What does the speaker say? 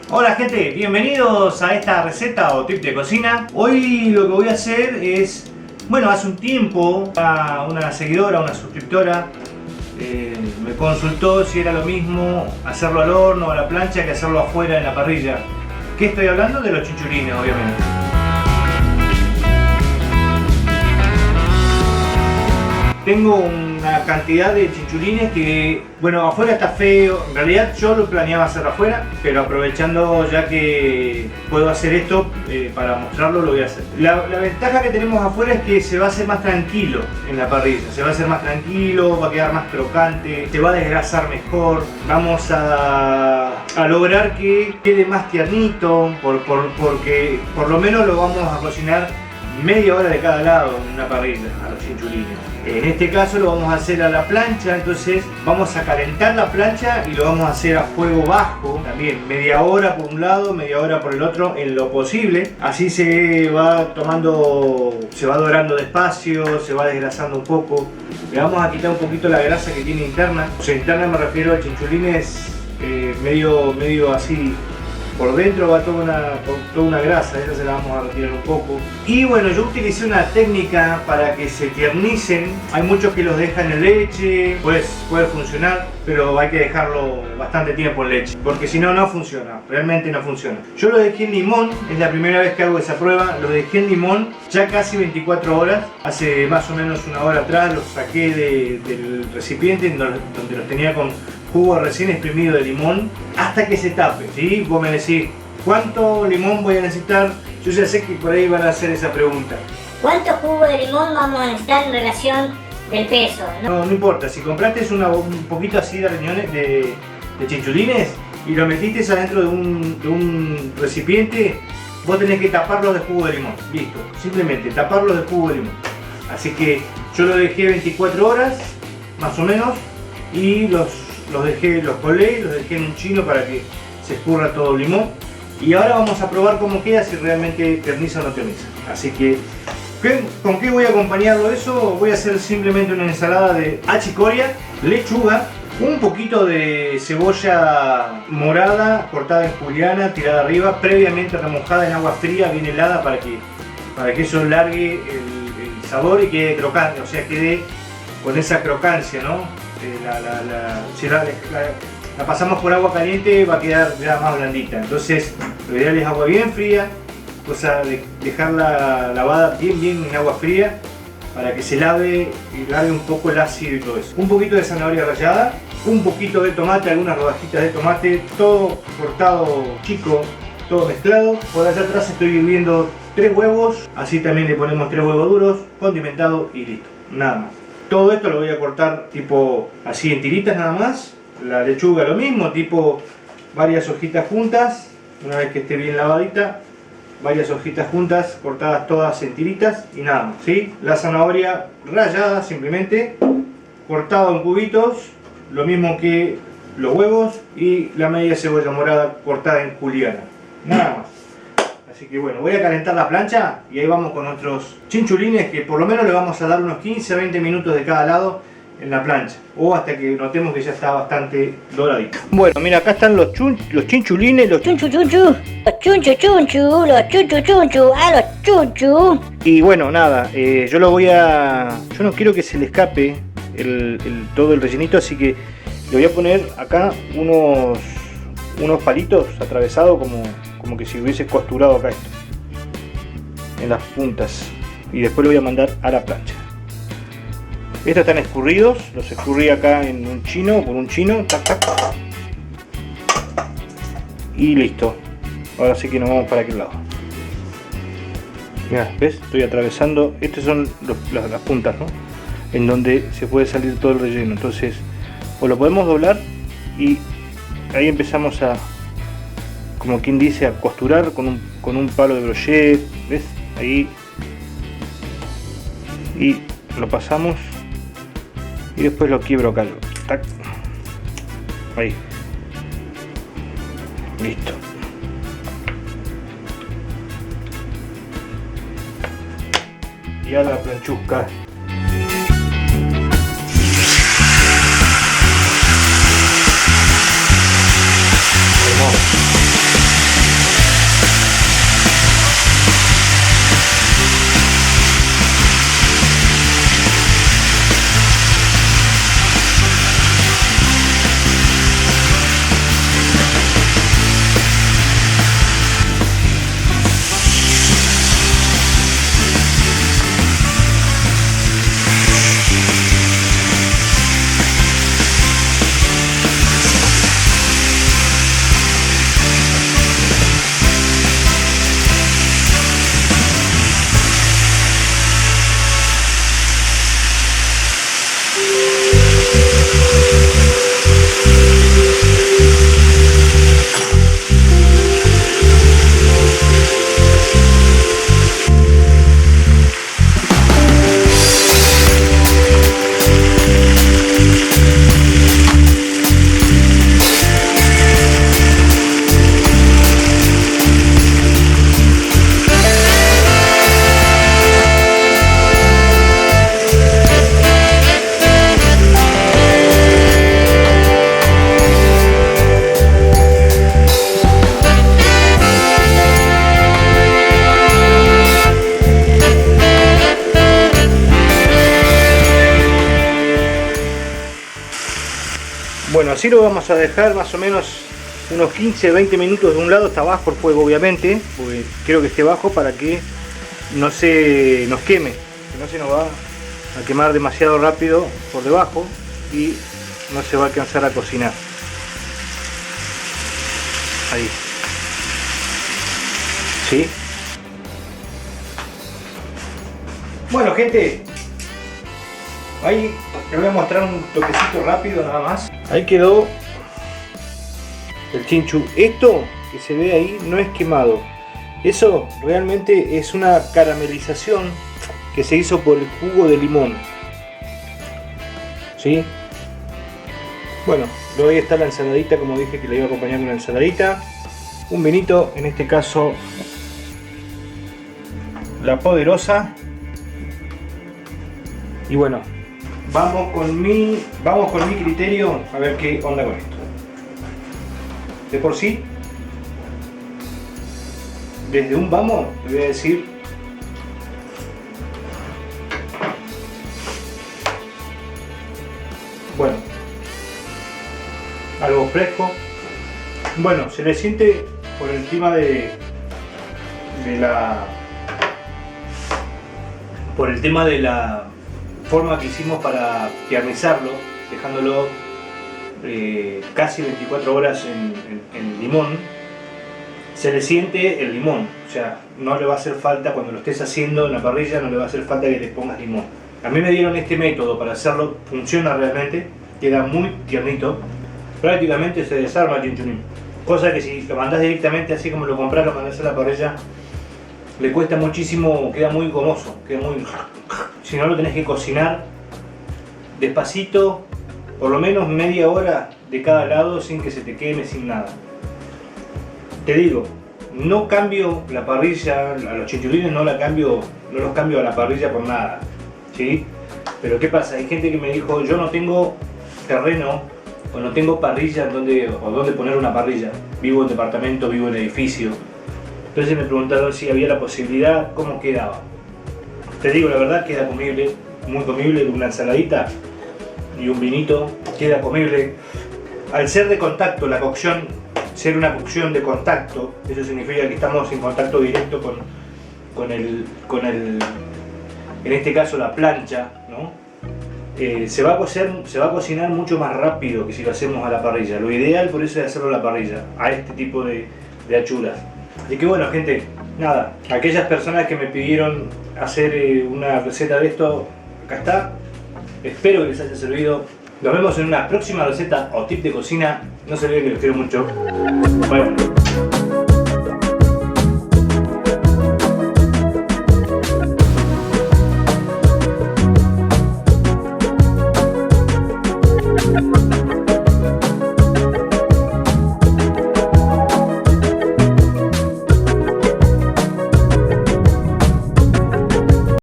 Hola gente, bienvenidos a esta receta o tip de cocina. Hoy lo que voy a hacer es, bueno, hace un tiempo una seguidora, una suscriptora me consultó si era lo mismo hacerlo al horno o a la plancha que hacerlo afuera en la parrilla. ¿Qué estoy hablando? De los chinchulines, obviamente. Tengo una cantidad de chinchulines que, bueno, afuera está feo. En realidad yo lo planeaba hacer afuera, pero aprovechando ya que puedo hacer esto, para mostrarlo lo voy a hacer. La ventaja que tenemos afuera es que se va a hacer más tranquilo en la parrilla. Se va a hacer más tranquilo, va a quedar más crocante, se va a desgrasar mejor. Vamos a lograr que quede más tiernito, porque por lo menos lo vamos a cocinar media hora de cada lado en una parrilla a los chinchulines. En este caso lo vamos a hacer a la plancha, entonces vamos a calentar la plancha y lo vamos a hacer a fuego bajo también, media hora por un lado, media hora por el otro en lo posible. Así se va tomando, se va dorando despacio, se va desgrasando un poco. Le vamos a quitar un poquito la grasa que tiene interna. O sea, interna me refiero a chinchulines medio así. Por dentro va toda una grasa, esa se la vamos a retirar un poco. Y bueno, yo utilicé una técnica para que se tiernicen. Hay muchos que los dejan en leche, pues puede funcionar, pero hay que dejarlo bastante tiempo en leche, porque si no, no funciona, realmente no funciona. Yo lo dejé en limón, es la primera vez que hago esa prueba, lo dejé en limón ya casi 24 horas. Hace más o menos una hora atrás los saqué del recipiente donde los tenía con jugo recién exprimido de limón hasta que se tape, ¿sí? Vos me decís, ¿cuánto limón voy a necesitar? Yo ya sé que por ahí van a hacer esa pregunta. ¿Cuánto jugo de limón vamos a necesitar en relación del peso? No importa, si compraste un poquito así de riñones de chinchulines y lo metiste adentro de un recipiente, vos tenés que taparlos de jugo de limón, listo, simplemente taparlos de jugo de limón. Así que yo lo dejé 24 horas, más o menos, y los colé y los dejé en un chino para que se escurra todo el limón. Y ahora vamos a probar cómo queda, si realmente tierniza o no tierniza. Así que, ¿con qué voy a acompañarlo eso? Voy a hacer simplemente una ensalada de achicoria, lechuga, un poquito de cebolla morada cortada en juliana, tirada arriba, previamente remojada en agua fría, bien helada, para que eso largue el sabor y quede crocante, o sea, quede con esa crocancia, ¿no? Si la pasamos por agua caliente va a quedar ya más blandita. Entonces lo ideal es agua bien fría, cosa de dejarla lavada bien en agua fría para que se lave y largue un poco el ácido y todo eso. Un poquito de zanahoria rallada, un poquito de tomate, algunas rodajitas de tomate, todo cortado chico, todo mezclado. Por allá atrás estoy hirviendo 3 huevos, así también le ponemos 3 huevos duros, condimentado y listo, nada más. Todo esto lo voy a cortar tipo así en tiritas nada más. La lechuga lo mismo, tipo varias hojitas juntas. Una vez que esté bien lavadita, varias hojitas juntas, cortadas todas en tiritas y nada más, ¿sí? La zanahoria rallada simplemente, cortado en cubitos, lo mismo que los huevos, y la media cebolla morada cortada en juliana. Nada más. Así que bueno, voy a calentar la plancha y ahí vamos con nuestros chinchulines, que por lo menos le vamos a dar unos 15 a 20 minutos de cada lado en la plancha, o hasta que notemos que ya está bastante doradito. Bueno, mira, acá están los chinchulines, los chunchu, y bueno, nada, yo no quiero que se le escape todo el rellenito, así que le voy a poner acá unos palitos atravesados como que si hubiese costurado acá esto en las puntas, y después lo voy a mandar a la plancha. Estos están escurridos, los escurrí acá con un chino, tac, tac, y listo. Ahora sí que nos vamos para aquel lado. Mirá, ¿ves? Estoy atravesando, estas son las puntas, ¿no? En donde se puede salir todo el relleno. Entonces, o lo podemos doblar y ahí empezamos a, como quien dice, a costurar con un palo de brochet, ¿ves? Ahí, y lo pasamos y después lo quiebro acá, tac, ahí, listo. Y a la planchusca. Hermoso. así lo vamos a dejar más o menos unos 15-20 minutos. De un lado está bajo el fuego, obviamente, porque quiero que esté bajo para que no se nos queme, que no se nos va a quemar demasiado rápido por debajo y no se va a alcanzar a cocinar. Ahí. ¿Sí? Bueno, gente, ahí les voy a mostrar un toquecito rápido nada más. Ahí quedó el chinchu. Esto que se ve ahí no es quemado. Eso realmente es una caramelización que se hizo por el jugo de limón. ¿Sí? Bueno, luego ahí está la ensaladita, como dije que le iba a acompañar con una ensaladita. Un vinito, en este caso La Poderosa. Y bueno, vamos con mi criterio a ver qué onda con esto. De por sí, desde un vamos, te voy a decir bueno, algo fresco. Bueno, se le siente por encima por el tema de la forma que hicimos para tiernizarlo, dejándolo casi 24 horas en limón. Se le siente el limón, o sea, no le va a hacer falta cuando lo estés haciendo en la parrilla, no le va a hacer falta que le pongas limón. A mí me dieron este método para hacerlo, funciona realmente, queda muy tiernito, prácticamente se desarma el chinchulín. Cosa que si lo mandás directamente así como lo comprás, lo mandás a la parrilla, le cuesta muchísimo, queda muy gomoso, queda muy... Si no, lo tenés que cocinar despacito, por lo menos media hora de cada lado sin que se te queme, sin nada. Te digo, no cambio la parrilla, a los chinchulines no los cambio a la parrilla por nada, ¿sí? Pero ¿qué pasa? Hay gente que me dijo, yo no tengo terreno o no tengo parrilla donde poner una parrilla. Vivo en departamento, vivo en edificio. Entonces me preguntaron si había la posibilidad, cómo quedaba. Te digo la verdad, queda comible, muy comible, una ensaladita y un vinito, queda comible. Al ser de contacto, la cocción, ser una cocción de contacto, eso significa que estamos en contacto directo con el en este caso la plancha, ¿no? Se va a cocinar mucho más rápido que si lo hacemos a la parrilla. Lo ideal por eso es hacerlo a la parrilla, a este tipo de achuras. Así que bueno, gente, nada, aquellas personas que me pidieron hacer una receta de esto, acá está. Espero que les haya servido. Nos vemos en una próxima receta o tip de cocina. No se olviden que los quiero mucho. Bye.